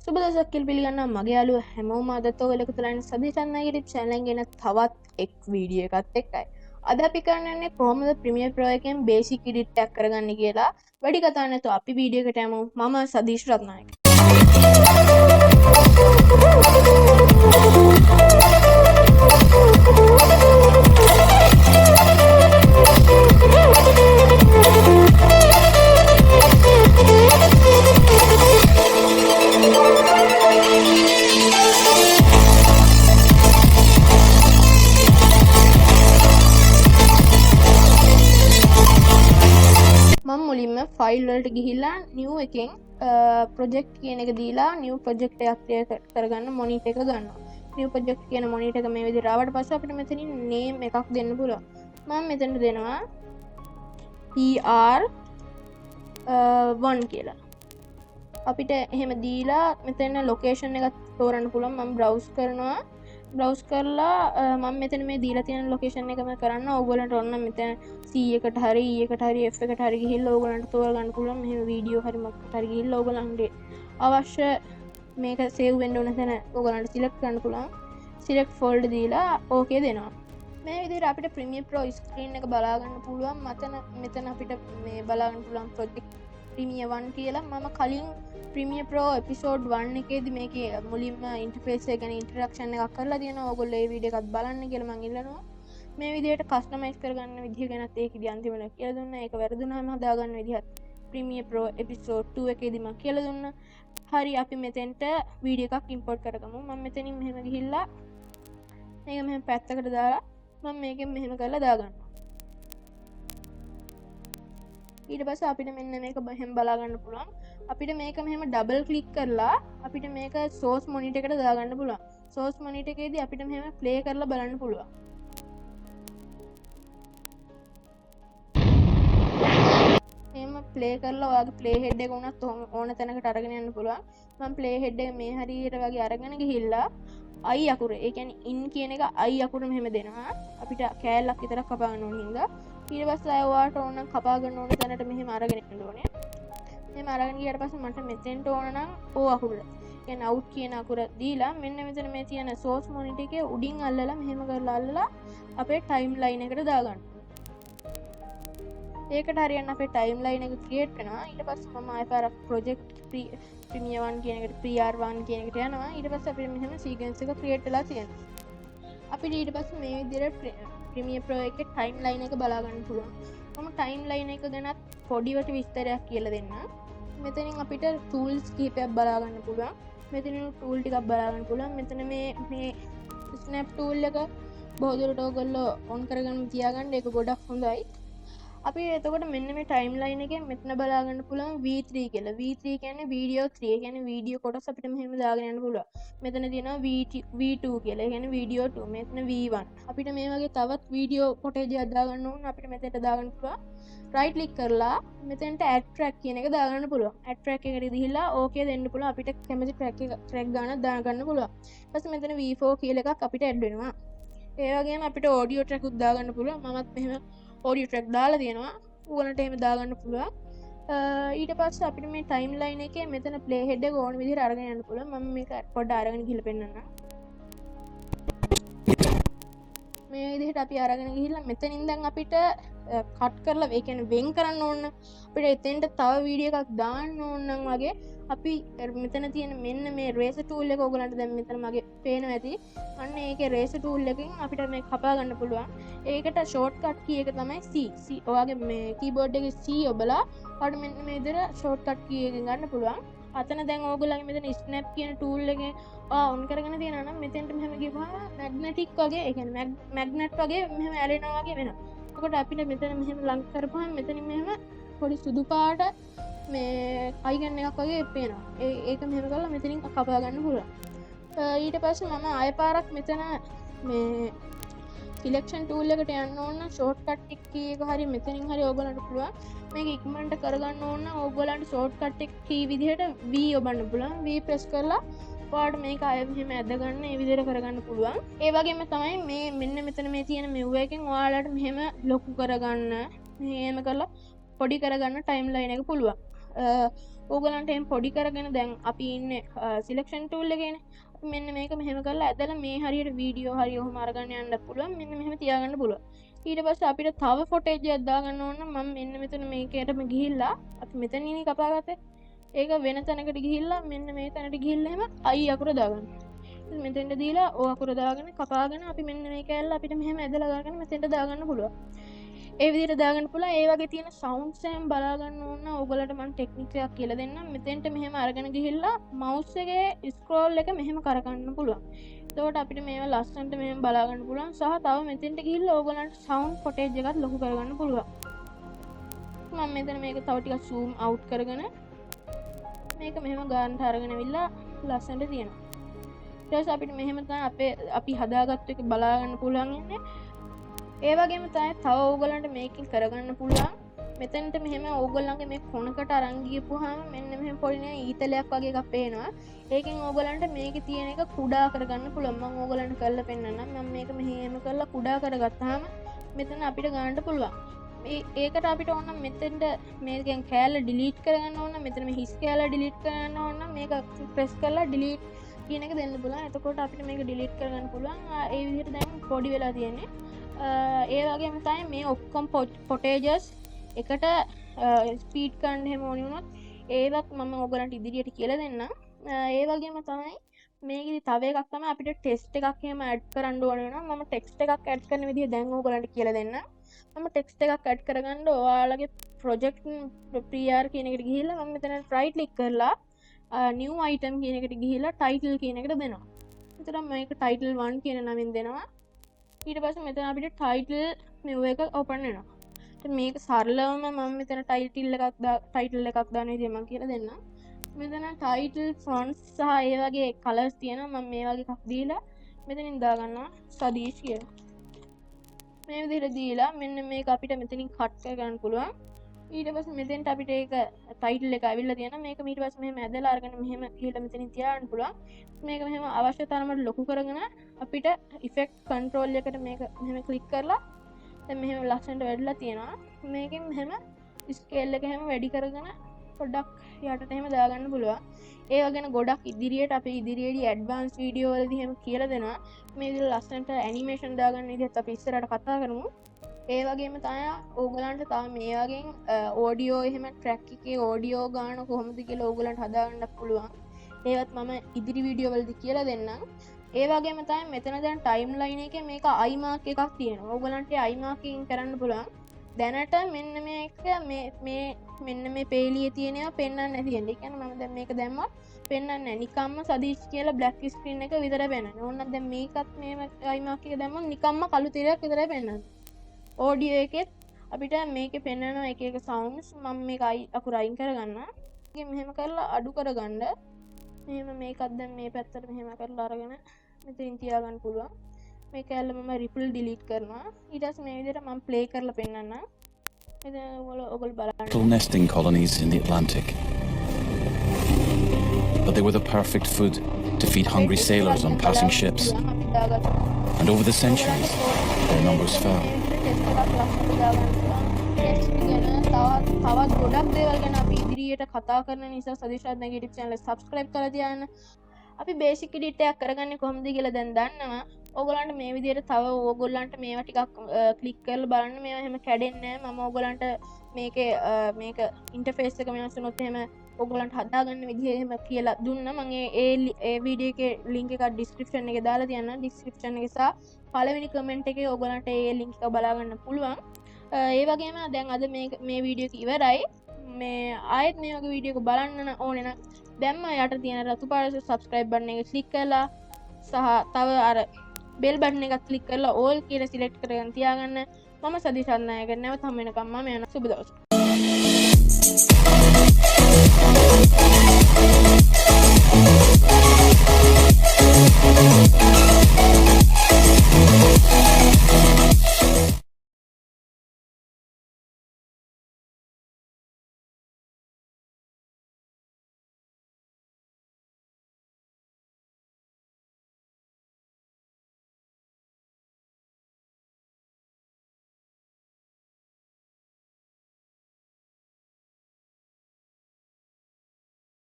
සුබ දවසක් කියලා පිළිගන්නවා මගේ යාළුවෝ හැමෝම අදත් ඔයගොල්ලෝ එකතු වෙලා ඉන්න සදීෂ් අන්නගේ YouTube channel එකෙන් ගෙන තවත් එක් වීඩියෝ එකත් එක්කයි. අද අපි කරන්නේ කොහොමද Premiere Pro එකෙන් basic edit එකක් කරගන්නේ කියලා. වැඩි කතා නැතුව අපි වීඩියෝ එකට යමු. මම සදීෂ් රත්නායක. මම මුලින්ම ෆයිල් වලට ගිහිල්ලා new එකෙන් project කියන එක දීලා new project එකක් create කරගන්න monitor එක ගන්නවා. new project කියන monitor එක මේ විදිහට ආවට පස්සේ අපිට මෙතනින් name එකක් දෙන්න පුළුවන්. මම මෙතනට දෙනවා PR1 කියලා. අපිට එහෙම දීලා මෙතන location එකක් තෝරන්න පුළුවන්. මම browse කරනවා. browse කරලා මම මෙතන මේ දීලා තියෙන location එකම කරන්න ඕගොල්ලන්ට ඔන්න මෙතන C එකට හරි E එකට හරි F එකට හරි ගිහිල්ලා ඕගොල්ලන්ට තෝරගන්න පුළුවන්. මෙහෙම වීඩියෝ හරි මොකක්ද හරි ගිහිල්ලා ඕගොල්ලන්ගේ අවශ්‍ය මේක save වෙන්න ඕන තැන ඕගොල්ලන්ට select කරන්න පුළුවන්. select folder දීලා okay දෙනවා. මේ විදිහට අපිට Premiere Pro screen එක බලා ගන්න පුළුවන්. මෙතන අපිට මේ බලා ගන්න පුළුවන් project Premiere 1 කියලා. මම කලින් Premiere Pro episode 1 එකේදී මේකේ මුලින්ම interface එක ගැන introduction එකක් කරලා තියෙනවා. ඕගොල්ලෝ මේ වීඩියෝ එකත් බලන්න කියලා මම ඉල්ලනවා. මේ විදිහට customize කරගන්න විදිහ ගැනත් ඒකෙදී අන්තිමට කියලා දුන්නා. ඒක වැරදුනහම හදාගන්න විදිහත් Premiere Pro episode 2 එකේදී මම කියලා දුන්නා. හරි අපි මෙතෙන්ට වීඩියෝ එකක් import කරගමු. මම මෙතනින් මෙහෙම ගිහිල්ලා මේක මෙහෙම පැත්තකට දාලා මම මේකෙන් මෙහෙම කරලා දාගන්නවා. ඊට පස්සේ අපිට මෙන්න මේක මෙහෙම බලා ගන්න පුළුවන්. අපිට මේක මෙහෙම ඩබල් ක්ලික් කරලා අපිට මේක source monitor එකට දාගන්න පුළුවන්. source monitor එකේදී අපිට මෙහෙම play කරලා බලන්න පුළුවන්. එහෙම play කරලා ඔයාගේ play head එක උනත් ඕන තැනකට අරගෙන යන්න පුළුවන්. මම play head එක මේ හරියට වගේ අරගෙන ගිහිල්ලා I අකුර ඒ කියන්නේ in කියන එක I අකුර මෙහෙම දෙනවා. අපිට කෑල්ලක් විතරක් කපා ගන්න ඕන හින්දා ඊට පස්සේ අය ඔයාට ඕන නම් කපා ගන්න ඕන තැනට මෙහෙම අරගෙන යන්න ඕනේ. මෙහෙම අරගෙන ගියාට පස්සේ මට මෙතෙන්ට ඕන නම් O අකුර. කියන්නේ out කියන අකුර දීලා මෙන්න මෙතන මේ තියෙන source monitor එකේ උඩින් අල්ලලා මෙහෙම කරලා අල්ලලා අපේ timeline එකට දාගන්න. ඒකට හරියන්න අපේ timeline එක create වෙනවා. ඊට පස්සේ මම ආයෙ පාරක් project Premiere 1 කියන එකට PR1 කියන එකට යනවා. ඊට පස්සේ අපිට මෙහෙම sequence එක create වෙලා තියෙනවා. අපිට ඊට පස්සේ මේ විදිහට Premiere Pro එකේ timeline එක බලා ගන්න පුළුවන්. මම timeline එක ගැනත් පොඩිවට විස්තරයක් කියලා දෙන්න. මෙතනින් අපිට tools කිහිපයක් බලා ගන්න පුළුවන්. මෙතනින් tool ටිකක් බලා ගන්න පුළුවන්. මෙතන මේ snap tool එක බොහෝ දුරට ඔයගොල්ලෝ on කරගෙන තියාගන්න. ඒක ගොඩක් හොඳයි. අපි එතකොට මෙන්න මේ timeline එකෙන් මෙතන බලා ගන්න පුළුවන් V3 කියලා. V3 කියන්නේ video 3. ඒ කියන්නේ වීඩියෝ කොටස් අපිට මෙහෙම දාගෙන යන්න පුළුවන්. මෙතන තියෙනවා V2 කියලා. ඒ කියන්නේ video 2. මෙතන V1. අපිට මේ වගේ තවත් වීඩියෝ footage එකක් දාගන්න ඕන අපිට මෙතනට දාගන්න පුළුවන්. right click කරලා මෙතනට add track කියන එක දාගන්න පුළුවන්. add track එකට ගිහිල්ලා okay දෙන්න පුළුවන්. අපිට කැමති track ගානක් දාගන්න පුළුවන්. ඊට පස්සේ මෙතන V4 කියලා එකක් අපිට add වෙනවා. ඒ වගේම අපිට audio track උත් දාගන්න පුළුවන්. මමත් මෙහෙම audio track දාලා තියෙනවා. ඕගොල්ලන්ට එහෙම දාගන්න පුළුවන්. ඊට පස්සේ අපිට මේ timeline එකේ මෙතන play head එක ඕන විදිහට අරගෙන යන්න පුළුවන්. මම මේක පොඩ්ඩක් අරගෙන ගිහලා පෙන්නන්නම්. මේ විදිහට අපි අරගෙන ගිහිල්ලා මෙතනින් දැන් අපිට කට් කරලා ඒ කියන්නේ වෙන් කරන්න ඕන. අපිට එතෙන්ට තව වීඩියෝ එකක් දාන්න ඕන නම් වගේ අපි මෙතන තියෙන මෙන්න මේ eraser tool එක ඕගොල්ලන්ට දැන් මෙතන මගේ පේනවා ඇති. අන්න ඒකේ eraser tool එකෙන් අපිට මේ කපා ගන්න පුළුවන්. ඒකට shortcut key එක තමයි C. ඔයාගේ මේ keyboard එකේ C ඔබලා ඔයාලට මෙන්න මේ විදිහට shortcut key එකෙන් ගන්න පුළුවන්. අතන දැන් ඕගොල්ලන්ගේ මෙතන snap කියන tool එකේ on කරගෙන තියෙනවා නම් මෙතෙන්ට මෙහෙම ගිහම magnetic වගේ ඒ කියන්නේ magnet වගේ මෙහෙම ඇලෙනවා වගේ වෙනවා. එතකොට අපිට මෙතන මෙහෙම ලං කරපුවාම මෙතනින් මෙහෙම පොඩි සුදු පාට මේ icon එකක් වගේ පේනවා. ඒක මෙහෙම කරලා මෙතනින් කපා ගන්න පුළුවන්. ඊට පස්සේ මම ආයෙ පාරක් මෙතන මේ selection tool එකට යන්න ඕන නම් shortcut key එක හරි මෙතනින් හරි ඕගොල්ලන්ට පුළුවන්. මේක ඉක්මනට කරගන්න ඕන නම් ඕගොල්ලන්ට shortcut key විදිහට V ඔබන්න පුළුවන්. V press කරලා ඔයාලට මේක ආයෙ මෙහෙම ඇද ගන්න මේ විදිහට කරගන්න පුළුවන්. ඒ වගේම තමයි මේ මෙන්න මෙතන මේ තියෙන මෙව් එකෙන් ඔයාලට මෙහෙම ලොකු කරගන්න මෙහෙම කරලා පොඩි කරගන්න timeline එක පුළුවන්. ඕගලන්ට එහෙම පොඩි කරගෙන දැන් අපි ඉන්නේ සිලෙක්ෂන් ටූල් එකේනේ. මෙන්න මේක මෙහෙම කරලා ඇදලා මේ හරියට වීඩියෝ හරිය ඔහොම අරගෙන යන්න පුළුවන්. මෙන්න මෙහෙම තියාගන්න පුළුවන්. ඊට පස්සේ අපිට තව ෆොටේජ් එකක් දාගන්න ඕන නම් මම මෙන්න මෙතන මේකටම ගිහිල්ලා අපි මෙතන ඉන්නේ කපාගත්තේ. ඒක වෙන තැනකට ගිහිල්ලා මෙන්න මේ තැනට ගිහිල්ලා එහෙම අයි අකුර දාගන්න. මෙතෙන්ට දීලා ඕ අකුර දාගෙන කපාගෙන අපි මෙන්න මේ කෑල්ල අපිට මෙහෙම ඇදලා දාගෙන මෙතෙන්ට දාගන්න පුළුවන්. ඒ විදිහට දාගන්න පුළුවන්. ඒ වගේ තියෙන සවුන්ඩ්ස් එහෙම බලා ගන්න ඕන නම් ඕගලන්ට මම ටෙක්නික් එකක් කියලා දෙන්නම්. මෙතෙන්ට මෙහෙම අරගෙන ගිහිල්ලා මවුස් එකේ ස්ක්‍රෝල් එක මෙහෙම කරගන්න පුළුවන්. එතකොට අපිට මේවා ලස්සනට මෙහෙම බලා ගන්න පුළුවන්. සහ තව මෙතෙන්ට ගිහිල්ලා ඕගලන්ට සවුන්ඩ් ෆොටේජ් එකත් ලොකු කරගන්න පුළුවන්. මම මෙතන මේක තව ටිකක් zoom out කරගෙන මේක මෙහෙම ගන්නට අරගෙන අවිල්ලා ලස්සනට තියෙනවා. ඊට පස්සේ අපිට මෙහෙම තමයි අපි හදාගත්ත එක බලා ගන්න පුළුවන් ඉන්නේ. ඒ වගේම තමයි තව ඕගලන්ට මේකෙන් කරගන්න පුළුවන්. මෙතනට මෙහෙම ඕගලන්ගේ මේ කොනකට අරන් ගියපුවාම මෙන්න මෙහෙම පොඩි නේ ඊතලයක් වගේ එකක් පේනවා. ඒකෙන් ඕගලන්ට මේකේ තියෙන එක කුඩා කරගන්න පුළුවන්. මම ඕගලන්ට කරලා පෙන්නන්නම්. මම මේක මෙහෙම කරලා කුඩා කරගත්තාම මෙතන අපිට ගන්න පුළුවන්. ඒකට අපිට ඕන මෙතෙන්ට මේකෙන් කෑල්ල ඩිලීට් කරගන්න ඕන. මෙතන මේ හිස් කෑල්ල ඩිලීට් කරගන්න ඕන. මේක ප්‍රෙස් කරලා ඩිලීට් කියන එක දෙන්න පුළුවන්. එතකොට අපිට මේක ඩිලීට් කරගන්න පුළුවන්. ඒ විදිහට දැන් පොඩි වෙලා තියෙන්නේ. ඒ වගේම තමයි මේ ඔක්කොම ෆොටේජස් එකට ස්පීඩ් කරන්න හැම ඕනි වුණොත් ඒවත් මම ඔයගලන්ට ඉදිරියට කියලා දෙන්නම්. ඒ වගේම තමයි මේකෙදි තව එකක් තමයි අපිට ටෙක්ස්ට් එකක් එහෙම ඇඩ් කරන්න ඕන වෙනවා. මම ටෙක්ස්ට් එකක් ඇඩ් කරන විදිය දැන් ඔයගලන්ට කියලා දෙන්නම්. මම ටෙක්ස්ට් එකක් ඇඩ් කරගන්න ඔයාලගේ ප්‍රොජෙක්ට් ප්‍රීආර් කියන එකට ගිහිල්ලා මම මෙතන රයිට් ක්ලික් කරලා new item කියන එකට ගිහිල්ලා title කියන එකට දෙනවා. එතකොට මේක title 1 කියන නමින් දෙනවා. ඊට පස්සේ මෙතන අපිට title new එක open වෙනවා. ඉතින් මේක සරලවම මම මෙතන title එකක් දාන විදිය මම කියලා දෙන්නම්. මෙතන title fonts සහ ඒ වගේ colors තියෙනවා. මම මේ වගේ එකක් දීලා මෙතනින් දාගන්නවා Sadeesh කියලා. මේ විදිහට දීලා මෙන්න මේක අපිට මෙතනින් කට් කරගන්න පුළුවන්. ඊට පස්සේ මෙතෙන්ට අපිට ඒක ටයිටල් එක අවිල්ලා තියෙනවා. මේක ඊට පස්සේ මෙහෙම ඇදලා අරගෙන මෙහෙම ගිහලා මෙතනින් තියාගන්න පුළුවන්. මේක මෙහෙම අවශ්‍ය තරමට ලොකු කරගෙන අපිට ඉෆෙක්ට් කන්ට්‍රෝල් එකට මේක මෙහෙම ක්ලික් කරලා දැන් මෙහෙම ලස්සනට වැඩිලා තියෙනවා. මේකෙන් මෙහෙම ස්කේල් එක එහෙම වැඩි කරගෙන පොඩ්ඩක් යටට එහෙම දාගන්න පුළුවන්. ඒ වගේම ගොඩක් ඉදිරියට අපි ඉදිරියේදී ඇඩ්වාන්ස් වීඩියෝ වලදී එහෙම කියලා දෙනවා. මේ විදිහට ලස්සනට ඇනිමේෂන් දාගන්න විදිහත් අපි ඉස්සරහට කතා කරමු. ඒ වගේම තමයි ඕගලන්ට තව මේ වගේ ඕඩියෝ එහෙම ට්‍රැක් එකේ ඕඩියෝ ගාන කොහොමද කියලා ඕගලන්ට හදාගන්න පුළුවන්. ඒවත් මම ඉදිරි වීඩියෝ වලදී කියලා දෙන්නම්. ඒ වගේම තමයි මෙතන දැන් ටයිම්ලයින් එකේ මේක අයි මාක් එකක් තියෙනවා. ඕගලන්ට අයි මාකින් කරන්න පුළුවන්. දැනට මෙන්න මේක මෙන්න මේ පේලියේ තියෙනවා පෙන්වන්න නැති වෙන්නේ. ඒ කියන්නේ මම දැන් මේක දැම්මොත් පෙන්වන්නේ නැහැ. නිකම්ම Sadeesh කියලා බ්ලැක් ස්ක්‍රීන් එක විතරයි පෙන්වන්නේ. ඕනනම් දැන් මේකත් මේ අයි මාක් එක දැම්මොත් නිකම්ම කළු තිරයක් විතරයි පෙන්වන්නේ. ඕඩියෝ එකෙත් අපිට මේකේ පෙන්වන එක එක සවුන්ඩ්ස් මම මේක අකුර අයින් කරගන්න. ඒක මෙහෙම කරලා අඩු කරගන්න. මෙහෙම මේකත් දැන් මේ පැත්තට මෙහෙම කරලා අරගෙන මෙතනින් තියාගන්න පුළුවන්. මේක ඇල්ල මම රිපල් ඩිලීට් කරනවා. ඊට පස්සේ මේ විදිහට මම ප්ලේ කරලා පෙන්නන්නම්. මෙතන ඔයගොල්ලෝ බලන්න. Nesting colonies in the Atlantic. But they were the perfect food to feed hungry sailors on passing ships. And over the centuries, their numbers fell. තවත් ගොඩක් දේවල් ගැන අපි ඉදිරියට කතා කරන නිසා Sadeesh Rathnayake YouTube channel එක subscribe කරලා තියාගන්න. අපි basic edit එකක් කරගන්නේ කොහොමද කියලා දැන් දන්නවා. ඕගොල්ලන්ට මේ විදිහට තව ඕගොල්ලන්ට මේවා ටිකක් ක්ලික් කරලා බලන්න. මේවා එහෙම කැඩෙන්නේ නැහැ. මම ඕගොල්ලන්ට මේක ඉන්ටර්ෆේස් එක වෙනස් වුණොත් එහෙම ඕගොල්ලන්ට හදාගන්න විදිහ එහෙම කියලා දුන්නා. මම ඒ වීඩියෝ එකේ link එක description එකේ දාලා තියන්නම්. description එකේ සහ පළවෙනි comment එකේ ඕගොල්ලන්ට ඒ link එක බලා ගන්න පුළුවන්. ඒ වගේම දැන් අද මේ වීඩියෝ එක ඉවරයි. මේ ආයෙත් මේ වගේ වීඩියෝ එක බලන්න ඕනේ නම් දැන්ම යට තියෙන රතු පාට subscribe button එක click කරලා සහ තව අර bell button එක click කරලා all කියලා select කරගෙන තියාගන්න. මම Sadeesh Rathnayake නැවත හම් වෙනකම් මම යන සුබ දවසක්.